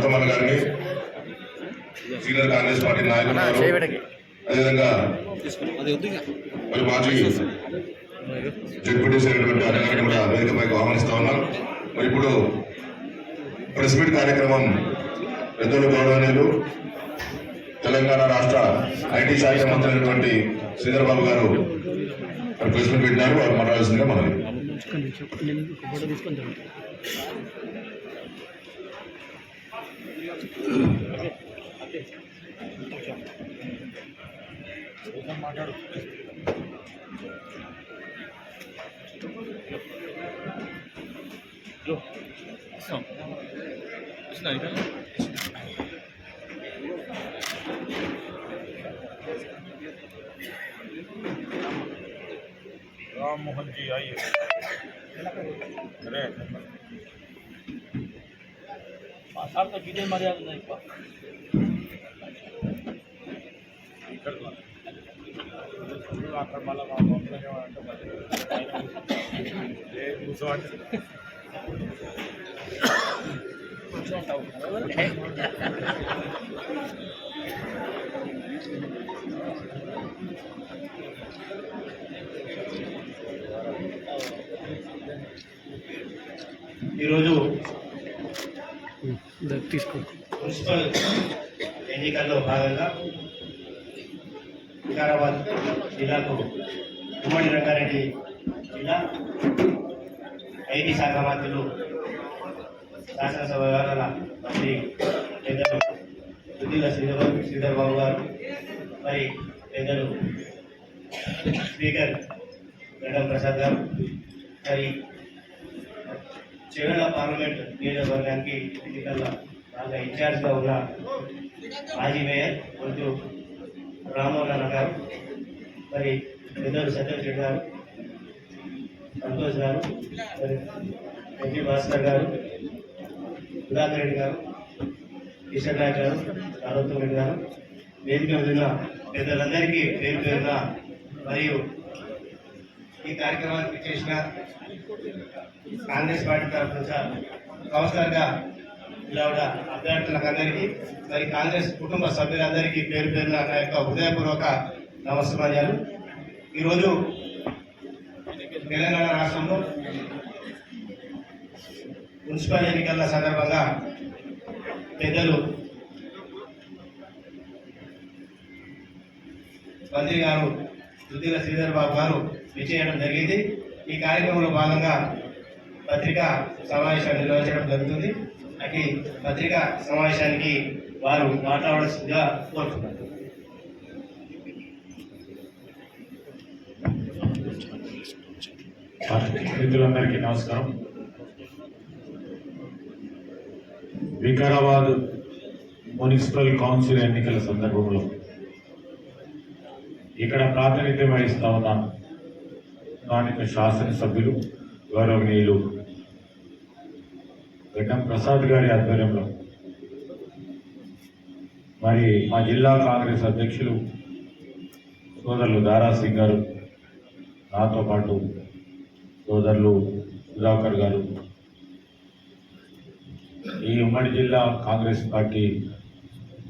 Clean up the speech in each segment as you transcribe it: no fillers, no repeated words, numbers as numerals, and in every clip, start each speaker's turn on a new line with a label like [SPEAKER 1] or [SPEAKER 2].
[SPEAKER 1] అమృతమల్ గారిని, senior Congress party నాయకులు, అదేవిధంగా మరి మాజీ డిప్యూటీ సెక్రటరీ అన్నగారిని కూడా వేదికపైకి ఆహ్వానిస్తా ఉన్నాం. మరి ఇప్పుడు ప్రెస్ మీట్ కార్యక్రమం పెద్దలు గౌరవనీయులు తెలంగాణ రాష్ట్ర ఐటీ శాఖ మంత్రి అయినటువంటి శ్రీధర్ బాబు గారు ప్రెస్ మీట్ పెట్టినారు. వారు మాట్లాడాల్సిందిగా మనవి.
[SPEAKER 2] राम मोहन जी आइए। अरे साहब तो कीजिए मर्यादा नहीं ఈరోజు మున్సిపల్ ఎన్నికల్లో భాగంగా వికారాబాద్ జిల్లాకు ఉమ్మడి రంగారెడ్డి జిల్లా ఐటీ శాఖ మంత్రులు, శాసనసభ వ్యవహారాల మంత్రి పెద్దలు దుద్దిల శ్రీధర్ బాబు గారు, మరి పెద్దలు స్పీకర్ మేడం ప్రసాద్ గారు, మరి చెవెళ్ళ పార్లమెంట్ నియోజకవర్గానికి ఎన్నికల్లో బాగా ఇన్ఛార్జ్గా ఉన్న మాజీ మేయర్ కొంచెం రామోహన్ గారు, మరి పెద్దలు సత్యరెడ్డి గారు, సంతోష్ గారు, మరి ఎంపీ భాస్కర్ గారు, సుధాకర్ రెడ్డి గారు, కిషన్ నాయక్ గారు, రాఘోత్తం రెడ్డి గారు, వేదిక మీద పెద్దలందరికీ పేరు పేరున మరియు ఈ కార్యక్రమానికి చేసిన కాంగ్రెస్ పార్టీ తరఫున కౌన్సిలర్గా ఇలా అభ్యర్థులకు అందరికీ, మరి కాంగ్రెస్ కుటుంబ సభ్యులందరికీ పేరు పేరున నా యొక్క హృదయపూర్వక నమస్కారాలు. ఈరోజు తెలంగాణ రాష్ట్రంలో మున్సిపల్ ఎన్నికల సందర్భంగా పెద్దలు మంత్రి గారు దుద్దిల శ్రీధర్ బాబు గారు విచ్చేయడం జరిగింది. ఈ కార్యక్రమంలో భాగంగా పత్రికా సమావేశాన్ని నిర్వహించడం జరుగుతుంది. అటు పత్రికా సమావేశానికి వారు మాట్లాడాల్సిందిగా కోరుతున్నారు.
[SPEAKER 3] మిత్రులందరికీ నమస్కారం. వికారాబాద్ మున్సిపల్ కౌన్సిల్ ఎన్నికల సందర్భంలో ఇక్కడ ప్రాతినిధ్యం వహిస్తా ఉన్న స్థానిక శాసనసభ్యులు గౌరవనీయులు గడ్డం ప్రసాద్ గారి ఆధ్వర్యంలో, మరి మా జిల్లా కాంగ్రెస్ అధ్యక్షులు సోదరులు దారాసింగ్ గారు, నాతో పాటు సోదరులు సుధాకర్ గారు, ఈ ఉమ్మడి జిల్లా కాంగ్రెస్ పార్టీ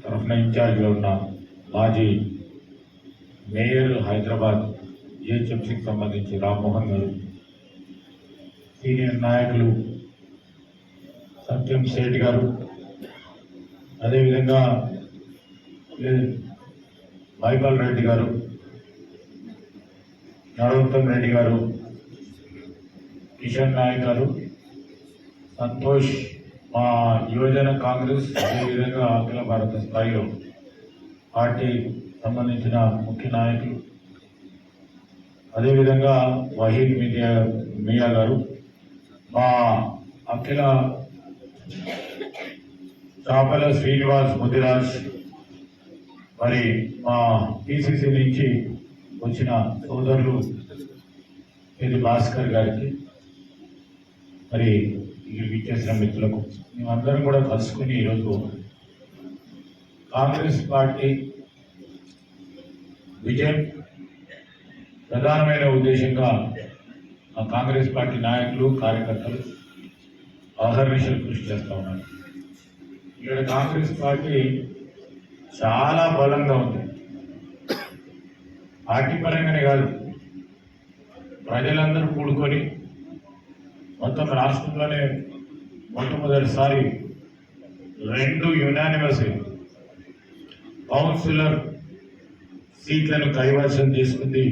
[SPEAKER 3] తరఫున ఇన్ఛార్జ్గా ఉన్న మాజీ మేయర్ హైదరాబాద్ జిహెచ్ఎంసీకి సంబంధించి రామ్మోహన్ గారు, సీనియర్ నాయకులు సత్యం సేఠ్ గారు, అదేవిధంగా మైపాల్ రెడ్డి గారు, నరోత్తం రెడ్డి గారు, కిషన్ నాయక్ గారు, సంతోష్, మా యువజన కాంగ్రెస్, అదేవిధంగా అఖిల భారత స్థాయిలో పార్టీ సంబంధించిన ముఖ్య నాయకులు, అదేవిధంగా వహీద్ మియా గారు, మా అఖిల చాపల శ్రీనివాస్ ముదిరాజ్, మరి మా పిసిసి నుంచి వచ్చిన సోదరులు ఇది భాస్కర్ గారికి, మరి విచ్చేసిన మిత్రులకు, మేమందరం కూడా కలుసుకుని ఈరోజు కాంగ్రెస్ పార్టీ విజయం ప్రధానమైన ఉద్దేశంగా ఆ కాంగ్రెస్ పార్టీ నాయకులు, కార్యకర్తలు అహర్నిశలు కృషి చేస్తూ ఉన్నారు. ఇక్కడ కాంగ్రెస్ పార్టీ చాలా బలంగా ఉంది. పార్టీ పరంగానే కాదు, ప్రజలందరూ కూడుకొని మొత్తం రాష్ట్రంలోనే మొట్టమొదటిసారి 2 యునానిమస్ కౌన్సిలర్ సీట్లను కైవసం చేసుకుంది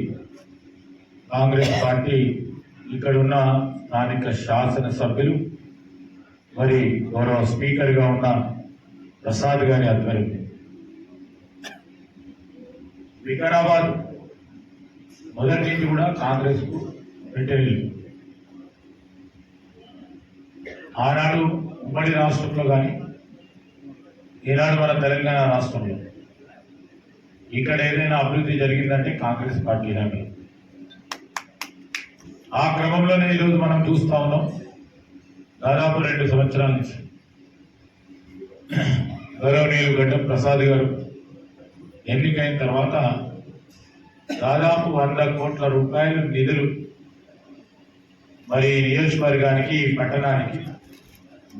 [SPEAKER 3] కాంగ్రెస్ పార్టీ. ఇక్కడున్న స్థానిక శాసనసభ్యులు మరి గౌరవ స్పీకర్గా ఉన్న ప్రసాద్ గారి ఆధ్వర్యంలో వికారాబాద్ మొదటి నుంచి కూడా కాంగ్రెస్ కు పెట్టేది. ఆనాడు ఉమ్మడి రాష్ట్రంలో కానీ ఈనాడు మన తెలంగాణ రాష్ట్రంలో ఇక్కడ ఏదైనా అభివృద్ధి జరిగిందంటే కాంగ్రెస్ పార్టీ నామే. ఆ క్రమంలోనే ఈరోజు మనం చూస్తా ఉన్నాం. దాదాపు 2 సంవత్సరాల నుంచి గౌరవనీయులు గడ్డం ప్రసాద్ గారు ఎన్నికైన తర్వాత దాదాపు 100 కోట్ల రూపాయల నిధులు మరి నియోజకవర్గానికి పట్టణానికి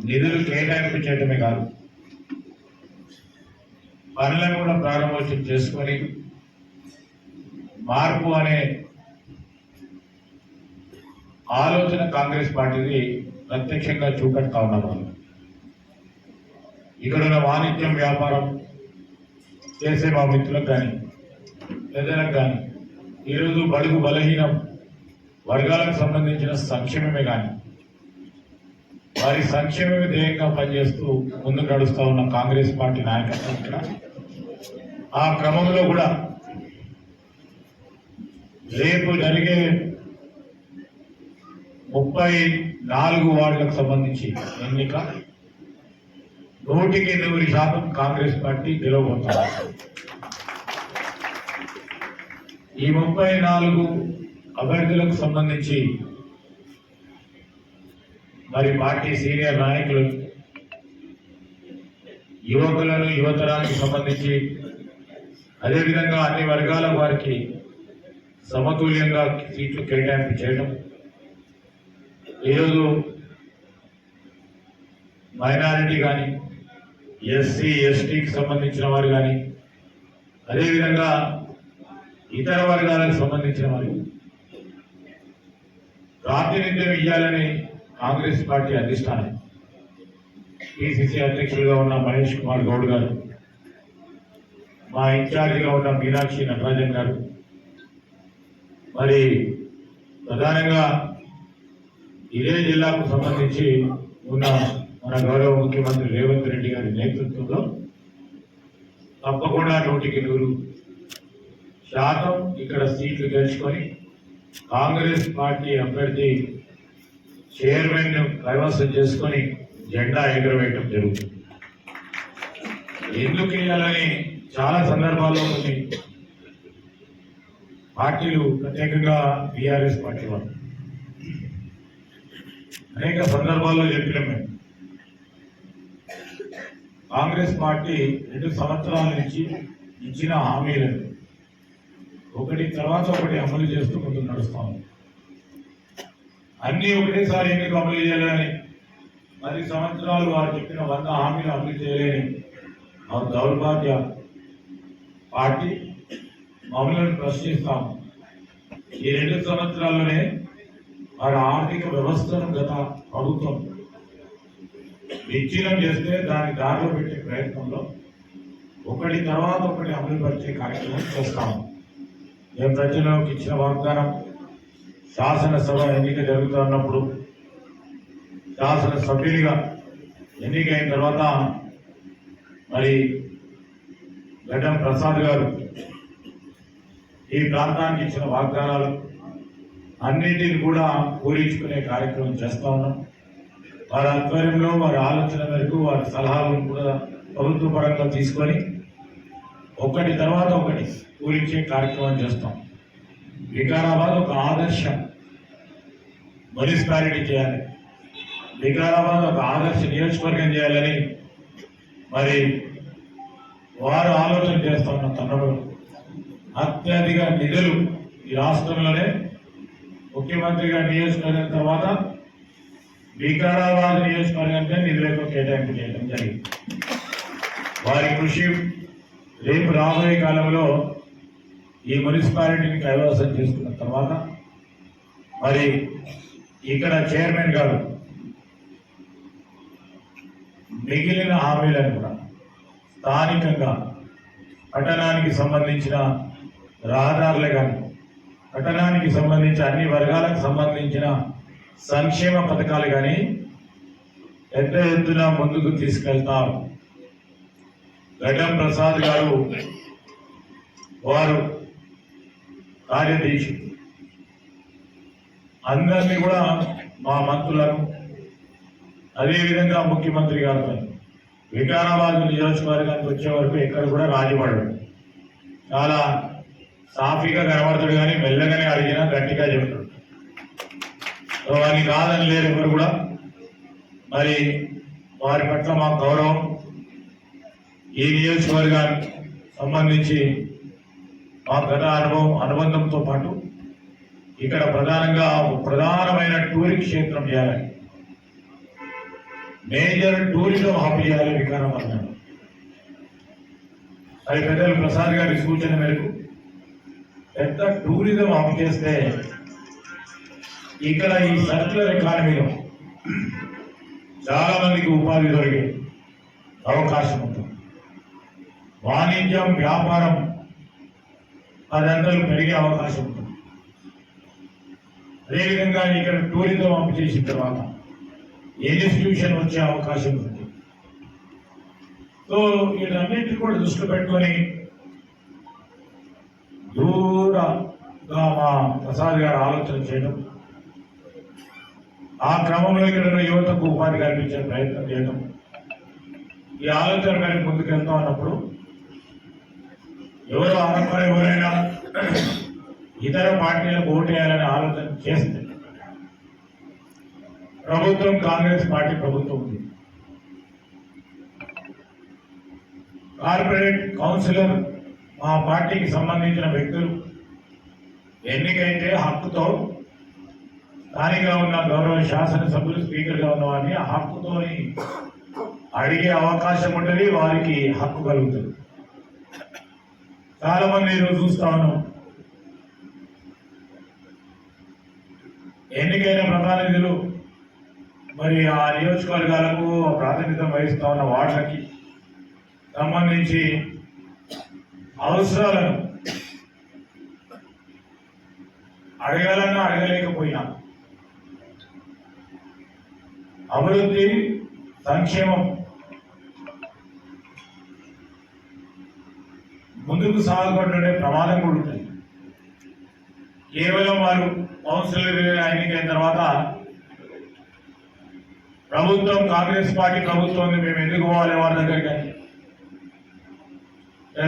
[SPEAKER 3] నిధులు కేటాయింపు చేయడమే కాదు, పనులను కూడా ప్రారంభోత్సవం చేసుకొని మార్పు అనే ఆలోచన కాంగ్రెస్ పార్టీది ప్రత్యక్షంగా చూపెడతా ఉన్నారు. ఇక్కడ ఉన్న వాణిజ్యం వ్యాపారం చేసే మా మిత్రులకు కానీ ప్రజలకు కానీ ఈరోజు బడుగు బలహీన వర్గాలకు సంబంధించిన సంక్షేమమే కానీ వారి సంక్షేమమే ధ్యేయంగా పనిచేస్తూ ముందుకు నడుస్తూ ఉన్న కాంగ్రెస్ పార్టీ నాయకత్వం ఇక్కడ. ఆ క్రమంలో కూడా రేపు జరిగే 34 వార్డులకు సంబంధించి ఎన్నిక 100% కాంగ్రెస్ పార్టీ గెలవబోతారు. ఈ 34 అభ్యర్థులకు సంబంధించి మరి పార్టీ సీనియర్ నాయకులు యువకులను యువతరానికి సంబంధించి అదేవిధంగా అన్ని వర్గాల వారికి సమతుల్యంగా సీట్లు కేటాయింపు చేయడం, ఈరోజు మైనారిటీ కానీ ఎస్సీ ఎస్టీకి సంబంధించిన వారు కానీ అదేవిధంగా ఇతర వర్గాలకు సంబంధించిన వారు ప్రాతినిధ్యం ఇవ్వాలని కాంగ్రెస్ పార్టీ అధిష్టానం పిసిసి అధ్యక్షులుగా ఉన్న మహేష్ కుమార్ గౌడ్ గారు, మా ఇన్ఛార్జిగా ఉన్న మీనాక్షి నటరాజన్ గారు, మరి ప్రధానంగా ఇదే జిల్లాకు సంబంధించి ఉన్న మన గౌరవ ముఖ్యమంత్రి రేవంత్ రెడ్డి గారి నేతృత్వంలో తప్పకుండా 100% ఇక్కడ సీట్లు గెలుచుకొని కాంగ్రెస్ పార్టీ అభ్యర్థి చైర్మన్ కైవసం చేసుకొని జెండా ఎగురవేయటం జరుగుతుంది. ఎందుకు వేయాలని చాలా సందర్భాల్లో కొన్ని పార్టీలు ప్రత్యేకంగా బీఆర్ఎస్ పార్టీ వాళ్ళు అనేక సందర్భాల్లో చెప్పినాం. మేము కాంగ్రెస్ పార్టీ 2 సంవత్సరాల నుంచి ఇచ్చిన హామీలను ఒకటి తర్వాత ఒకటి అమలు చేస్తూ ముందుకు నడుస్తాము. అన్నీ ఒకటేసారి ఎందుకు అమలు చేయాలని 10 సంవత్సరాలు వారు చెప్పిన 100 హామీలు అమలు చేయలేని ఆ దౌర్భాగ్య పార్టీ మమ్మల్ని ప్రశ్నిస్తాము. ఈ 2 సంవత్సరాల్లోనే వారి ఆర్థిక వ్యవస్థను గత ప్రభుత్వం విచ్ఛిన్నం చేస్తే దాన్ని దారిలో పెట్టే ప్రయత్నంలో ఒకటి తర్వాత ఒకటి అమలు పరిచే కార్యక్రమం చేస్తాము. మేము ప్రజలకు ఇచ్చిన వాగ్దానం, శాసనసభ ఎన్నిక జరుగుతున్నప్పుడు శాసనసభ్యునిగా ఎన్నికైన తర్వాత మరి గడ్డం ప్రసాద్ గారు ఈ ప్రాంతానికి ఇచ్చిన వాగ్దానాలు అన్నింటిని కూడా పూరించుకునే కార్యక్రమం చేస్తా ఉన్నాం. వారి ఆధ్వర్యంలో వారి ఆలోచన మేరకు వారి సలహాలను కూడా ప్రభుత్వ పరంగా తీసుకొని ఒకటి తర్వాత ఒకటి పూరించే కార్యక్రమం చేస్తాం. వికారాబాద్ ఒక ఆదర్శ మున్సిపాలిటీ చేయాలి, వికారాబాద్ ఒక ఆదర్శ నియోజకవర్గం చేయాలని మరి వారు ఆలోచన చేస్తా ఉన్న తరుణంలో అత్యధిక నిధులు ఈ రాష్ట్రంలోనే ముఖ్యమంత్రిగా నియోజకవర్గం తర్వాత వికారాబాద్ నియోజకవర్గానికి నిధులకు కేటాయింపు చేయడం జరిగింది. వారి కృషి రేపు రాబోయే కాలంలో ఈ మున్సిపాలిటీని కైవసం చేసుకున్న తర్వాత మరి ఇక్కడ చైర్మన్ గారు మిగిలిన హామీలను కూడా స్థానికంగా పట్టణానికి సంబంధించిన రహదారులే కానీ పట్టణానికి సంబంధించిన అన్ని వర్గాలకు సంబంధించిన సంక్షేమ పథకాలు కానీ పెద్ద ఎత్తున ముందుకు తీసుకెళ్తారు. గడ్డం ప్రసాద్ గారు వారు కార్యదీక్ష అందరినీ కూడా మా మంత్రులను అదేవిధంగా ముఖ్యమంత్రి గారితో వికారాబాద్ నియోజకవర్గానికి వచ్చే వరకు ఎక్కడ కూడా రాజీపడడు. చాలా సాఫీగా కనబడతాడు, కానీ మెల్లగానే అడిగినా గట్టిగా చెప్తాడు. వారిని కాదని లేరు ఎవరు కూడా. మరి వారి పట్ల మా గౌరవం. ఈ నియోజకవర్గానికి సంబంధించి మా గత అనుబంధంతో పాటు ఇక్కడ ప్రధానమైన టూరిస్ట్ క్షేత్రం చేయాలని, మేజర్ టూరిజం హబ్ చేయాలి వికారాబాద్. అది పెద్దలు ప్రసాద్ గారి సూచన మేరకు పెద్ద టూరిజం హబ్ చేస్తే ఇక్కడ ఈ సర్క్యులర్ ఎకానమీలో చాలా మందికి ఉపాధి దొరికే అవకాశం ఉంటుంది. వాణిజ్యం, వ్యాపారం అదందరూ పెరిగే అవకాశం ఉంటుంది. అదేవిధంగా ఇక్కడ టూరిజం అప్ చేసిన తర్వాత ఇన్స్టిట్యూషన్ వచ్చే అవకాశం ఉంది. సో వీటన్నింటినీ కూడా దృష్టి పెట్టుకొని దూరంగా మా ప్రసాద్ గారు ఆలోచన చేయడం, ఆ క్రమంలో ఇక్కడ ఉన్న యువతకు ఉపాధి కల్పించే ప్రయత్నం చేయడం, ఈ ఆలోచన మేరకు ముందుకెళ్తాం అన్నప్పుడు ఎవరైనా ఇతర పార్టీలకు ఓటేయాలని ఆలోచన చేస్తే ప్రభుత్వం కాంగ్రెస్ పార్టీ ప్రభుత్వం ఉంది. కార్పొరేట్ కౌన్సిలర్ మా పార్టీకి సంబంధించిన వ్యక్తులు ఎన్నికైతే హక్కుతో స్థానికంగా ఉన్న గౌరవ శాసనసభ్యులు స్పీకర్గా ఉన్న వారిని ఆ హక్కుతో అడిగే అవకాశం ఉంటుంది, వారికి హక్కు కలుగుతుంది. చాలా మంది ఈరోజు చూస్తా ఉన్నాం, ఎన్నికైన ప్రతినిధులు మరి ఆ నియోజకవర్గాలకు ప్రాతినిధ్యం వహిస్తా ఉన్న వార్డులకి సంబంధించి అవసరాలను అడగాలన్నా అడగలేకపోయినా అభివృద్ధి, సంక్షేమం ముందుకు సాగకుండా ప్రమాదం కూడా ఉంటుంది. కేవలం వారు కౌన్సిలర్ ఎన్నికైన తర్వాత ప్రభుత్వం, కాంగ్రెస్ పార్టీ ప్రభుత్వం మేము ఎందుకు పోవాలి వారి దగ్గరికి,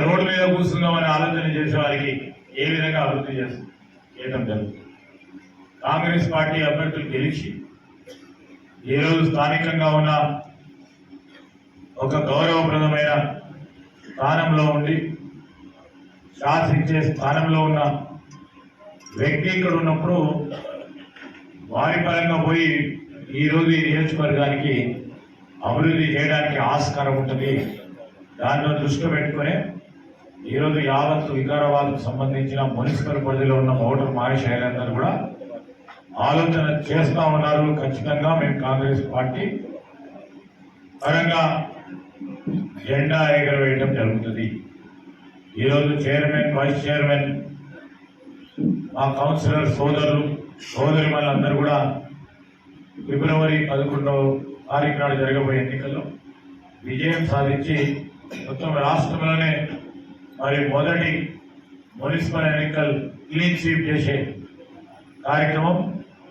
[SPEAKER 3] రోడ్డు మీద కూర్చుందామని ఆలోచన చేసే వారికి ఏ విధంగా అభివృద్ధి చేయడం జరుగుతుంది. కాంగ్రెస్ పార్టీ అభ్యర్థులు గెలిచి ఈరోజు స్థానికంగా ఉన్న ఒక గౌరవప్రదమైన స్థానంలో ఉండి శాసించే స్థానంలో ఉన్న వ్యక్తి ఇక్కడ ఉన్నప్పుడు వారి పరంగా పోయి ఈరోజు ఈ నియోజకవర్గానికి అభివృద్ధి చేయడానికి ఆస్కారం ఉంటుంది. దాంట్లో దృష్టి పెట్టుకుని ఈరోజు యావత్ వికారాబాద్కు సంబంధించిన మున్సిపల్ పరిధిలో ఉన్న ఓటర్ మహాశైలందరూ కూడా ఆలోచన చేస్తా ఉన్నారు. ఖచ్చితంగా మేము కాంగ్రెస్ పార్టీ పరంగా జెండా ఎగరవేయడం జరుగుతుంది. ఈరోజు చైర్మన్, వైస్ చైర్మన్, మా కౌన్సిలర్ సోదరిమణులందరూ కూడా ఫిబ్రవరి 11వ తారీఖు నాడు జరగబోయే ఎన్నికల్లో విజయం సాధించి మొత్తం రాష్ట్రంలోనే మరి మొదటి మున్సిపల్ ఎన్నికలు క్లీన్ స్వీప్ చేసే కార్యక్రమం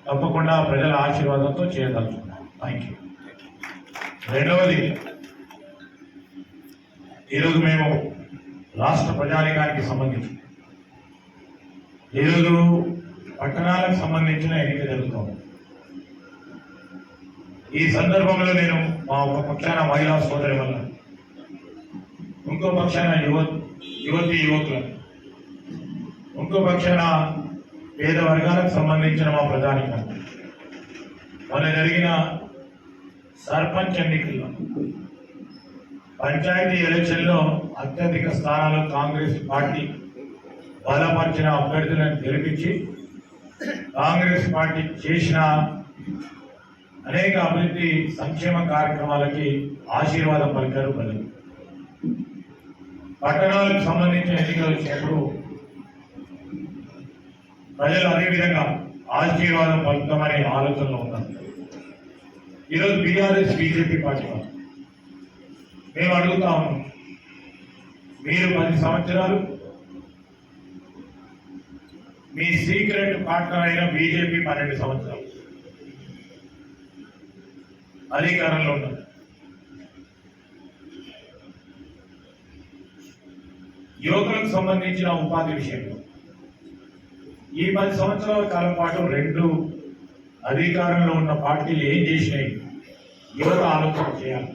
[SPEAKER 3] తప్పకుండా ప్రజల ఆశీర్వాదంతో చేయదలుచుకున్నాం. Thank you. రెండవది, ఈరోజు మేము రాష్ట్ర ప్రజానికానికి సంబంధించి ఈరోజు పట్టణాలకు సంబంధించిన ఎన్నిక జరుగుతుంది. ఈ సందర్భంలో నేను మా ఒక పక్షాన మహిళా సోదరి వల్ల, ఇంకో పక్షాన యువకులను, ఇంకో పక్షాన పేద వర్గాలకు సంబంధించిన మా ప్రధానికం మన జరిగిన సర్పంచ్ ఎన్నికల్లో పంచాయతీ ఎలక్షన్లో అత్యధిక స్థానాలు కాంగ్రెస్ పార్టీ బలపరిచిన అభ్యర్థులను గెలిపించి కాంగ్రెస్ పార్టీ చేసిన అనేక అభివృద్ధి సంక్షేమ కార్యక్రమాలకి ఆశీర్వాదం పలికారు ప్రజలు. పట్టణాలకు సంబంధించిన ఎన్నికలు వచ్చినప్పుడు ప్రజలు అదేవిధంగా ఆశీర్వాదం పలుకుతామనే ఆలోచనలో ఉన్నారు. ఈరోజు బీఆర్ఎస్ బీజేపీ పార్టీ వాళ్ళు మేము అడుగుతా ఉన్నాం, మీరు 10 సంవత్సరాలు మీ సీక్రెట్ పార్ట్నర్ అయిన బీజేపీ 12 సంవత్సరాలు అధికారంలో ఉన్నారు. యువకులకు సంబంధించిన ఉపాధి విషయంలో ఈ 10 సంవత్సరాల కాలం పాటు 2 అధికారంలో ఉన్న పార్టీలు ఏం చేసినాయి యువత ఆలోచన చేయాలి.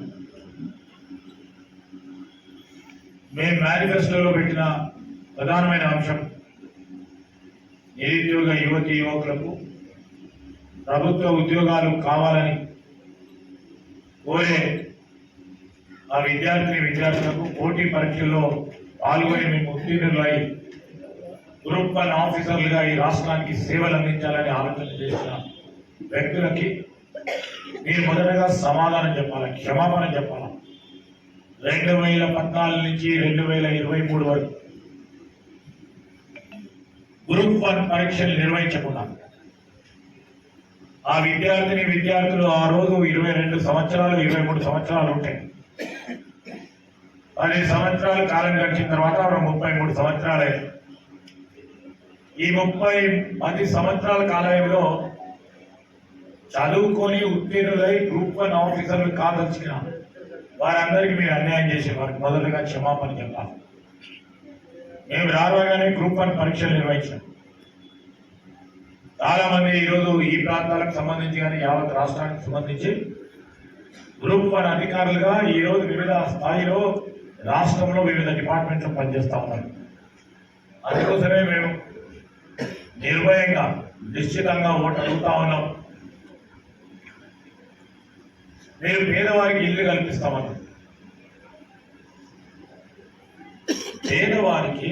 [SPEAKER 3] మేము మేనిఫెస్టోలో పెట్టిన ప్రధానమైన అంశం నిరుద్యోగ యువతి యువకులకు ప్రభుత్వ ఉద్యోగాలు కావాలని కోరే ఆ విద్యార్థులకు పోటీ పరీక్షల్లో పాల్గొని మేము ఉత్తీర్ణులై గ్రూప్ 1 ఆఫీసర్లుగా ఈ రాష్ట్రానికి సేవలు అందించాలని ఆలోచన చేసిన వ్యక్తులకి మీరు మొదటగా సమాధానం చెప్పాలి, క్షమాపణ చెప్పాలి. 2014 నుంచి 2023 వరకు గ్రూప్ 1 పరీక్షలు నిర్వహించకుండా ఆ విద్యార్థులు ఆ రోజు 22 సంవత్సరాలు 23 సంవత్సరాలు ఉంటాయి. 10 సంవత్సరాల కాలం గడిచిన తర్వాత 33 సంవత్సరాలే. ఈ 10 సంవత్సరాల కాలంలో చదువుకొని ఉత్తీర్ణులై గ్రూప్ 1 ఆఫీసర్లు కాదలిచిన వారందరికీ మీరు అన్యాయం చేసే వారికి మొదటగా క్షమాపణ చెప్పాలి. మేము రాగానే గ్రూప్ 1 పరీక్షలు నిర్వహించాం. చాలా మంది ఈరోజు ఈ ప్రాంతాలకు సంబంధించి కానీ యావత్ రాష్ట్రానికి సంబంధించి గ్రూప్ 1 అధికారులుగా ఈరోజు వివిధ స్థాయిలో రాష్ట్రంలో వివిధ డిపార్ట్మెంట్లో పనిచేస్తా ఉన్నారు. అందుకోసమే మేము నిర్భయంగా నిశ్చితంగా ఓటు అడుగుతా ఉన్నాం. మీరు పేదవారికి ఇల్లు కల్పిస్తామన్నారు. పేదవారికి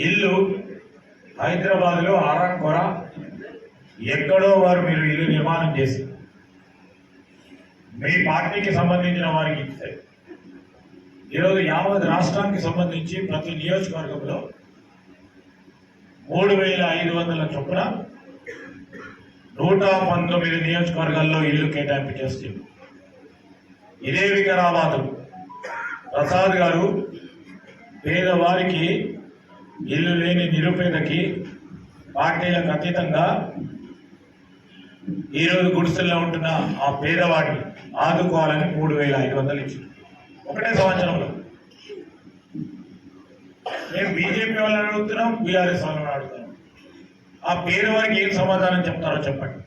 [SPEAKER 3] ఇల్లు హైదరాబాద్లో ఆరాంకొర ఎక్కడో వారు మీరు ఇల్లు నిర్మాణం చేసి మీ పార్టీకి సంబంధించిన వారికి ఇస్తే ఈరోజు యావత్ రాష్ట్రానికి సంబంధించి ప్రతి నియోజకవర్గంలో 3,500 చొప్పున 119 నియోజకవర్గాల్లో ఇల్లు కేటాయింపు చేస్తుంది. ఇదే వికారాబాద్ ప్రసాద్ గారు పేదవారికి ఇల్లు లేని నిరుపేదకి పార్టీలకు అతీతంగా ఈరోజు గుడిసెల్లో ఉంటున్న ఆ పేదవాడిని ఆదుకోవాలని 3,500 ఇచ్చింది ఒకటే సంవత్సరంలో. మేము బీజేపీ వాళ్ళని అడుగుతున్నాం, బీఆర్ఎస్ వాళ్ళని అడుగుతున్నాం. ఆ పేదవారికి ఏం సమాధానం చెప్తారో చెప్పండి.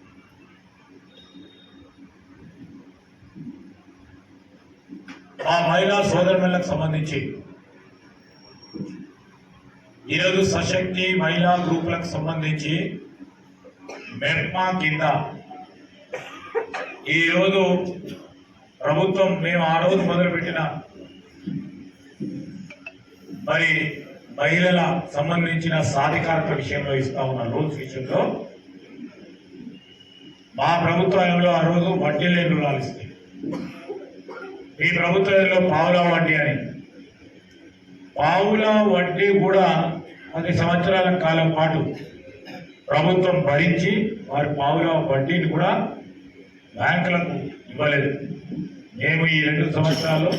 [SPEAKER 3] ఆ మహిళా సోదరులకు సంబంధించి ఈరోజు సశక్తి మహిళా గ్రూపులకు సంబంధించి మెప్మా కింద ఈరోజు ప్రభుత్వం మేము ఆ రోజు మొదలుపెట్టిన మరి మహిళల సంబంధించిన సాధికారత విషయంలో ఇస్తా ఉన్న లోన్స్ విషయంలో మా ప్రభుత్వంలో ఆ రోజు వడ్డీ లేని రుణాలు ఇస్తాయి. మీ ప్రభుత్వంలో పావులా వడ్డీ అని పావులా వడ్డీ కూడా 10 సంవత్సరాల కాలం పాటు ప్రభుత్వం భరించి వారి పావులా వడ్డీని కూడా బ్యాంకులకు ఇవ్వలేదు. మేము ఈ 2 సంవత్సరాల్లో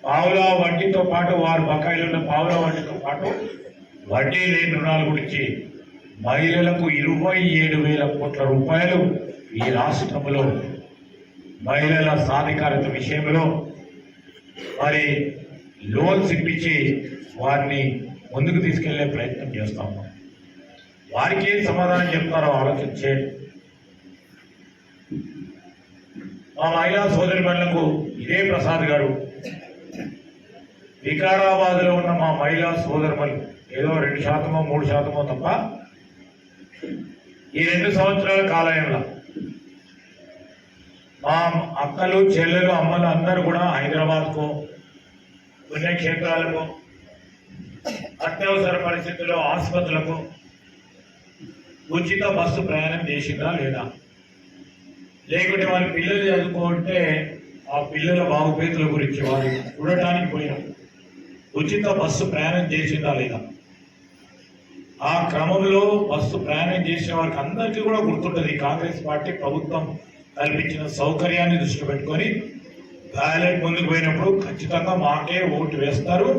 [SPEAKER 3] పావులా వడ్డీతో పాటు వారు బకాయిలు ఉన్న పావులా వడ్డీతో పాటు వడ్డీ లేని రుణాల గురించి మహిళలకు 27,000 కోట్ల రూపాయలు ఈ రాష్ట్రంలో మహిళల సాధికారత విషయంలో మరి లోన్స్ ఇప్పించి వారిని ముందుకు తీసుకెళ్లే ప్రయత్నం చేస్తాము. వారికి ఏం సమాధానం చెప్తారో ఆలోచించే మా మహిళా సోదరిమణులకు ఇదే ప్రసాద్ గారు వికారాబాద్లో ఉన్న మా మహిళా సోదరులు ఏదో 2% 3% తప్ప ఈ 2 సంవత్సరాల కాలంలో మా అక్కలు చెల్లెలు అమ్మలు అందరూ కూడా హైదరాబాద్కు పుణ్యక్షేత్రాలకు అత్యవసర పరిస్థితుల్లో ఆసుపత్రులకు ఉచిత బస్సు ప్రయాణం చేసిందా లేదా, లేకుంటే వాళ్ళ పిల్లలు చదువుకుంటే ఆ పిల్లల బాగుపేతుల గురించి వారు చూడటానికి పోయినా ఉచిత బస్సు ప్రయాణం చేసిందా లేదా. ఆ క్రమంలో బస్సు ప్రయాణం చేసిన వారికి అందరికీ కూడా గుర్తుంటుంది కాంగ్రెస్ పార్టీ ప్రభుత్వం కల్పించిన సౌకర్యాన్ని దృష్టిలో పెట్టుకొని బ్యాలెట్ ముందుకు పోయినప్పుడు ఖచ్చితంగా మాకే ఓటు వేస్తారు,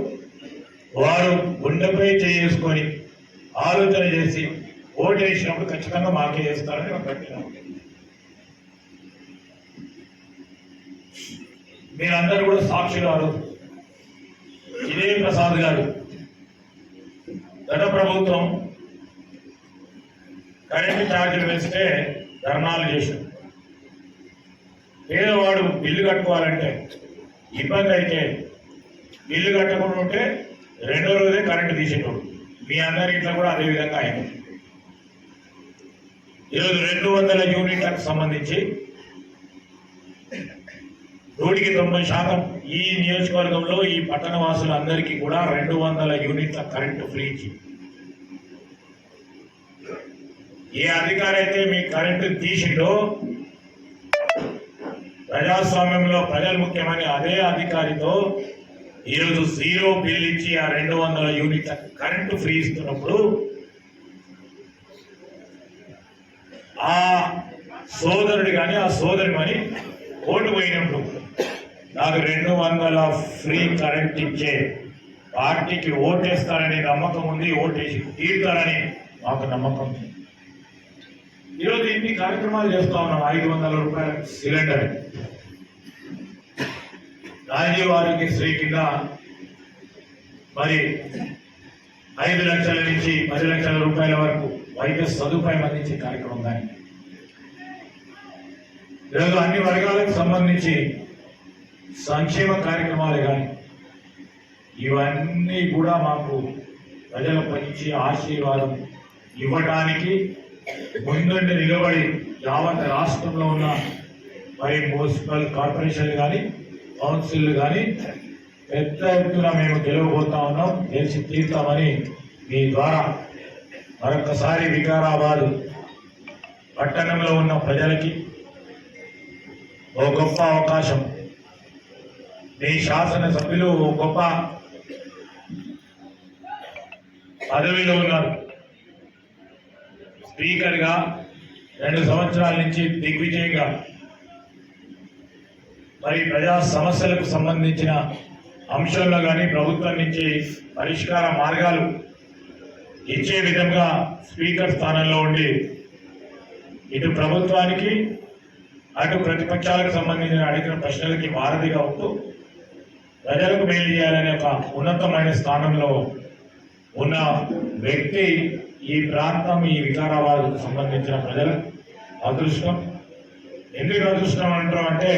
[SPEAKER 3] వారు గుండెపై చేసుకొని ఆలోచన చేసి ఓటు వేసినప్పుడు ఖచ్చితంగా మాకే వేస్తారని ఒక పెట్టినాం. మీరందరూ కూడా సాక్షులు. వారు ఇదే ప్రసాద్ గారు గత ప్రభుత్వం కరెంటు ఛార్జీలు వేస్తే ధర్నాలు చేశారు. పేదవాడు బిల్లు కట్టుకోవాలంటే ఇబ్బంది అయితే బిల్లు కట్టకుండా ఉంటే రెండో రోజే కరెంటు తీసేటోడు. మీ అందరి ఇంట్లో కూడా అదే విధంగా అయింది. ఈరోజు 200 యూనిట్లకు సంబంధించి 90% ఈ నియోజకవర్గంలో ఈ పట్టణ వాసులందరికీ కూడా 200 యూనిట్ల కరెంటు ఫ్రీ ఇచ్చి, ఏ అధికారి అయితే మీ కరెంటు తీసిండో ప్రజాస్వామ్యంలో ప్రజలు ముఖ్యమని అదే అధికారితో ఈరోజు 0 బిల్ ఇచ్చి ఆ 200 యూనిట్ల కరెంటు ఫ్రీ ఇస్తున్నప్పుడు ఆ సోదరుడు కానీ ఆ సోదరి కానీ ఓటు పోయినప్పుడు నాకు 200 ఫ్రీ కరెంట్ ఇచ్చే పార్టీకి ఓటేస్తారని నమ్మకం ఉంది, ఓటేసి తీరుతారని మాకు నమ్మకం ఉంది. ఈరోజు ఇన్ని కార్యక్రమాలు చేస్తా ఉన్నాం. 500 రూపాయల సిలిండర్, రాజీవ్ ఆరోగ్యశ్రీ కింద మరి 5 లక్షల నుంచి 10 లక్షల రూపాయల వరకు వైద్య సదుపాయం అందించే కార్యక్రమం కానీ, ఈరోజు అన్ని వర్గాలకు సంబంధించి సంక్షేమ కార్యక్రమాలు కానీ ఇవన్నీ కూడా మాకు ప్రజల నుంచి ఆశీర్వాదం ఇవ్వడానికి ముందుండి నిలబడి యావత్ రాష్ట్రంలో ఉన్న మరి మున్సిపల్ కార్పొరేషన్లు కానీ కౌన్సిల్ కానీ పెద్ద ఎత్తున మేము గెలవబోతా ఉన్నాం, గెలిచి తీరుతామని మీ ద్వారా మరొకసారి వికారాబాద్ పట్టణంలో ఉన్న ప్రజలకి ఓ గొప్ప అవకాశం. మీ శాసనసభ్యులు ఓ గొప్ప పదవిలో ఉన్నారు. స్పీకర్గా 2 సంవత్సరాల నుంచి దిగ్విజయంగా మరి ప్రజా సమస్యలకు సంబంధించిన అంశంలో కానీ ప్రభుత్వం నుంచి పరిష్కార మార్గాలు ఇచ్చే విధంగా స్పీకర్ స్థానంలో ఉండి ఇటు ప్రభుత్వానికి అటు ప్రతిపక్షాలకు సంబంధించిన అడిగిన ప్రశ్నలకి వారధిగా ఉంటూ ప్రజలకు మేలు చేయాలనే ఒక ఉన్నతమైన స్థానంలో ఉన్న వ్యక్తి ఈ ప్రాంతం, ఈ వికారాబాద్కు సంబంధించిన ప్రజల అదృష్టం. ఎందుకు అదృష్టం అంటామంటే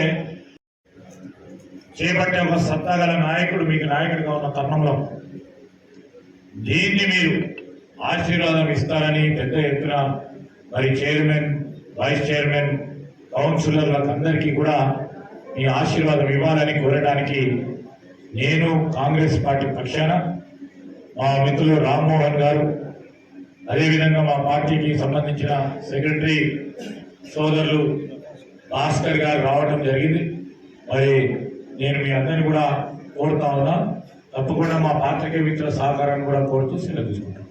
[SPEAKER 3] చేపట్టే ఒక సత్తాగల నాయకుడు మీకు నాయకుడిగా ఉన్న తరుణంలో దీన్ని మీరు ఆశీర్వాదం ఇస్తారని పెద్ద ఎత్తున మరి చైర్మన్, వైస్ చైర్మన్, కౌన్సిలర్లకు అందరికీ కూడా మీ ఆశీర్వాదం ఇవ్వాలని కోరడానికి నేను కాంగ్రెస్ పార్టీ పక్షాన మా మిత్రులు రామ్మోహన్ గారు, అదేవిధంగా మా పార్టీకి సంబంధించిన సెక్రటరీ సోదరులు భాస్కర్ గారు రావడం జరిగింది. మరి నేను మీ అందరినీ కూడా కోరుతా ఉన్నా, తప్పకుండా మా పాత్రికేయ మిత్రుల సహకారాన్ని కూడా కోరుతూ సెలవు తీసుకుంటాను.